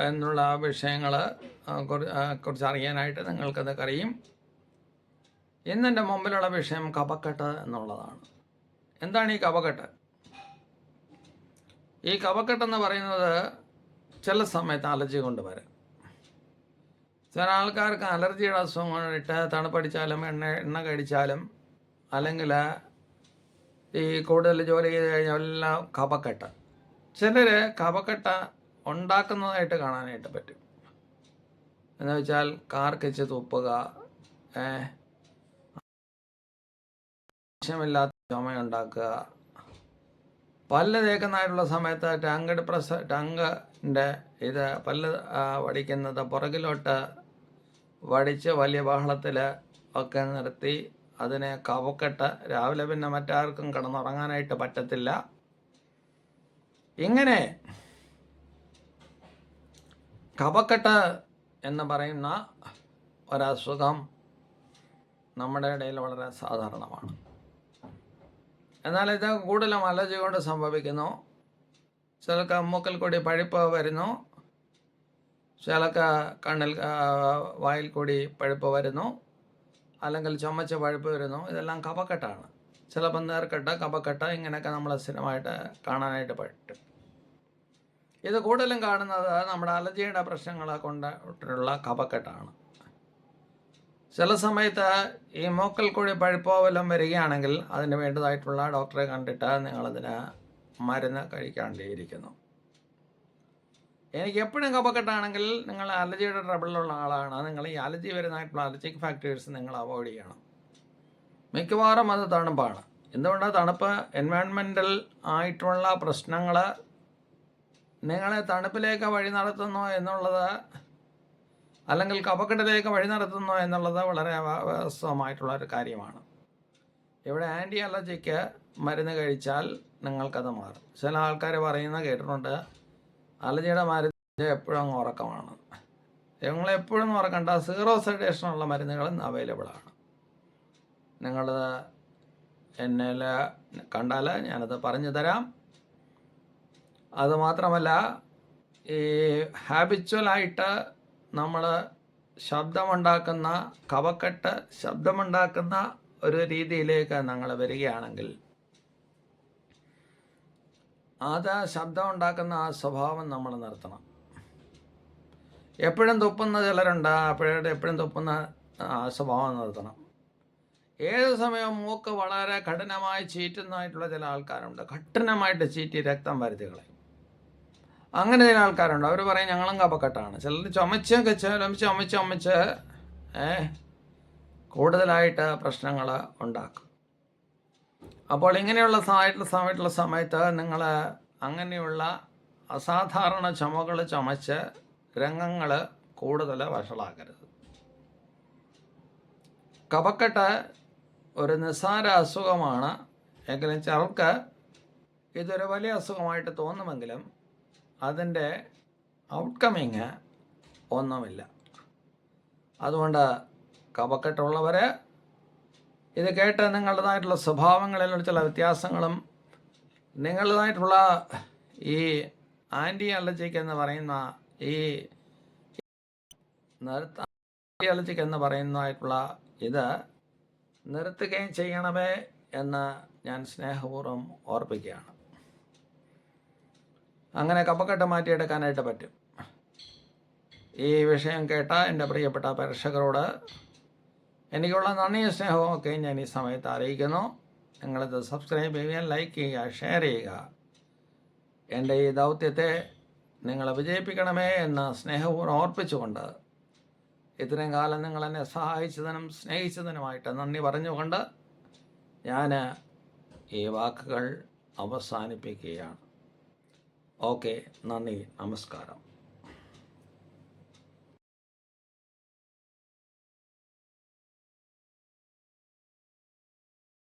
എന്നുള്ള വിഷയങ്ങൾ കുറിച്ച് അറിയാനായിട്ട് നിങ്ങൾക്കത് അറിയും. ഇന്നെൻ്റെ മുമ്പിലുള്ള വിഷയം കഫക്കെട്ട് എന്നുള്ളതാണ്. എന്താണ് ഈ കഫക്കെട്ട്? ഈ കഫക്കെട്ടെന്ന് പറയുന്നത് ചില സമയത്ത് അലർജി കൊണ്ട് വരാം. ചില ആൾക്കാർക്ക് അലർജിയുടെ അസുഖം കൊണ്ടിട്ട് തണുപ്പടിച്ചാലും എണ്ണ കഴിച്ചാലും അല്ലെങ്കിൽ ഈ കൂടുതൽ ജോലി ചെയ്ത് കഴിഞ്ഞാൽ എല്ലാം കഫക്കെട്ട്. ചിലർ കഫക്കെട്ട് ഉണ്ടാക്കുന്നതായിട്ട് കാണാനായിട്ട് പറ്റും. എന്ന് വെച്ചാൽ കാർക്കിച്ച് തുപ്പുക, ആവശ്യമില്ലാത്ത ചുമയുണ്ടാക്കുക, പല്ല് തേക്കുന്നതായിട്ടുള്ള സമയത്ത് ടങ്ങിൻ്റെ ഇത് പല്ല് വടിക്കുന്നത് പുറകിലോട്ട് വടിച്ച് വലിയ ബഹളത്തിൽ ഒക്കെ നിർത്തി അതിനെ കഫക്കെട്ട്. രാവിലെ പിന്നെ മറ്റാർക്കും കിടന്നുറങ്ങാനായിട്ട് പറ്റത്തില്ല. ഇങ്ങനെ കഫക്കെട്ട് എന്ന് പറയുന്ന ഒരസുഖം നമ്മുടെ ഇടയിൽ വളരെ സാധാരണമാണ്. എന്നാൽ ഇത് കൂടുതലും അലർജി കൊണ്ട് സംഭവിക്കുന്നു. ചിലർക്ക് മൂക്കിൽ കൂടി പഴുപ്പ് വരുന്നു, ചിലർക്ക് കണ്ണിൽ വായിൽ കൂടി പഴുപ്പ് വരുന്നു, അല്ലെങ്കിൽ ചുമച്ച് പഴുപ്പ് വരുന്നു. ഇതെല്ലാം കഫക്കെട്ടാണ്. ചിലപ്പോൾ നേർക്കെട്ട്, കഫക്കെട്ട്, ഇങ്ങനെയൊക്കെ നമ്മൾ സ്ഥിരമായിട്ട് കാണാനായിട്ട് പറ്റും. ഇത് കൂടുതലും കാണുന്നത് നമ്മുടെ അലർജിയുടെ പ്രശ്നങ്ങളെ കൊണ്ടുള്ള കഫക്കെട്ടാണ്. ചില സമയത്ത് ഈ മൂക്കിൽ കൂടി പഴുപ്പോ വല്ലതും വരികയാണെങ്കിൽ അതിന് വേണ്ടതായിട്ടുള്ള ഡോക്ടറെ കണ്ടിട്ട് നിങ്ങളതിന് മരുന്ന് കഴിക്കേണ്ടിയിരിക്കുന്നു. എനിക്ക് എപ്പോഴും കഫക്കെട്ടാണെങ്കിൽ നിങ്ങൾ അലർജിയുടെ ട്രബിളിലുള്ള ആളാണ്. നിങ്ങൾ ഈ അലർജി വരുന്നതായിട്ടുള്ള അലർജിക് ഫാക്ടേഴ്സ് നിങ്ങൾ അവോയ്ഡ് ചെയ്യണം. മിക്കവാറും അത് തണുപ്പാണ്. എന്തുകൊണ്ടാണ് തണുപ്പ്? എൻവയോൺമെൻ്റൽ ആയിട്ടുള്ള പ്രശ്നങ്ങൾ നിങ്ങളെ തണുപ്പിലേക്ക് വഴി നടത്തുന്നു എന്നുള്ളത്, അല്ലെങ്കിൽ കഫക്കെട്ടിലേക്ക് വഴി നടത്തുന്നു എന്നുള്ളത് വളരെ വാസ്തവമായിട്ടുള്ളൊരു കാര്യമാണ്. ഇവിടെ ആൻറ്റി അലർജിക്ക് മരുന്ന് കഴിച്ചാൽ നിങ്ങൾക്കത് മാറും. ചില ആൾക്കാർ പറയുന്നത് കേട്ടിട്ടുണ്ട്, അലർജിയുടെ മരുന്ന് എപ്പോഴും അങ്ങ് ഉറക്കമാണ്. നിങ്ങളെപ്പോഴും ഉറക്കണ്ട. സീറോ സെഡേഷനുള്ള മരുന്നുകൾ അവൈലബിൾ ആണ്. നിങ്ങൾ എന്നെ കണ്ടാൽ ഞാനത് പറഞ്ഞു തരാം. അതുമാത്രമല്ല, ഈ ഹാബിച്വലായിട്ട് നമ്മൾ ശബ്ദമുണ്ടാക്കുന്ന കഫക്കെട്ട് ശബ്ദമുണ്ടാക്കുന്ന ഒരു രീതിയിലേക്ക് ഞങ്ങൾ വരികയാണെങ്കിൽ അത് ശബ്ദം ഉണ്ടാക്കുന്ന ആ സ്വഭാവം നമ്മൾ നിർത്തണം. എപ്പോഴും തുപ്പുന്ന ചിലരുണ്ട്, എപ്പോഴും തുപ്പുന്ന ആ സ്വഭാവം നിർത്തണം. ഏത് സമയവും മൂക്ക് വളരെ കഠിനമായി ചീറ്റുന്നതായിട്ടുള്ള ചില ആൾക്കാരുണ്ട്. കഠിനമായിട്ട് ചീറ്റി രക്തം വരുത്തി കളയും. അങ്ങനെ ചില ആൾക്കാരുണ്ട്. അവർ പറയും ഞങ്ങളും കഫക്കെട്ടാണ്. ചിലർ ചുമച്ച് കൂടുതലായിട്ട് പ്രശ്നങ്ങൾ ഉണ്ടാക്കും. അപ്പോൾ ഇങ്ങനെയുള്ള സമയത്ത് നിങ്ങൾ അങ്ങനെയുള്ള അസാധാരണ ചുമകൾ ചുമച്ച് രംഗങ്ങൾ കൂടുതൽ വഷളാക്കരുത്. കഫക്കെട്ട് ഒരു നിസ്സാര അസുഖമാണ് എങ്കിലും ചിലർക്ക് ഇതൊരു വലിയ അസുഖമായിട്ട് തോന്നുമെങ്കിലും അതിൻ്റെ ഔട്ട്കമ്മിങ് ഒന്നുമില്ല. അതുകൊണ്ട് കഫക്കെട്ടുള്ളവർ ഇത് കേട്ട് നിങ്ങളുടേതായിട്ടുള്ള സ്വഭാവങ്ങളിലുള്ള ചില വ്യത്യാസങ്ങളും നിങ്ങളുടേതായിട്ടുള്ള ഈ ആൻറ്റി അലർജിക്ക് എന്ന് പറയുന്ന ഈ ആൻറ്റി അലർജിക്ക് എന്ന് പറയുന്നതായിട്ടുള്ള ഇത് നിർത്തുകയും ചെയ്യണമേ എന്ന് ഞാൻ സ്നേഹപൂർവ്വം ഓർപ്പിക്കുകയാണ്. അങ്ങനെ കഫക്കെട്ട് മാറ്റിയെടുക്കാനായിട്ട് പറ്റും. ഈ വിഷയം കേട്ട എൻ്റെ പ്രിയപ്പെട്ട പ്രേക്ഷകരോട് എനിക്കുള്ള നന്ദിയും സ്നേഹവും ഒക്കെ ഞാൻ ഈ സമയത്ത് അറിയിക്കുന്നു. നിങ്ങളിത് സബ്സ്ക്രൈബ് ചെയ്യുക, ലൈക്ക് ചെയ്യുക, ഷെയർ ചെയ്യുക. എൻ്റെ ഈ ദൗത്യത്തെ നിങ്ങൾ വിജയിപ്പിക്കണമേ എന്ന് സ്നേഹപൂർവ്വം ഓർപ്പിച്ചുകൊണ്ട് ഇത്രയും കാലം നിങ്ങളെന്നെ സഹായിച്ചതിനും സ്നേഹിച്ചതിനുമായിട്ട് നന്ദി പറഞ്ഞുകൊണ്ട് ഞാൻ ഈ വാക്കുകൾ അവസാനിപ്പിക്കുകയാണ്. ഓക്കെ, നന്ദി, നമസ്കാരം.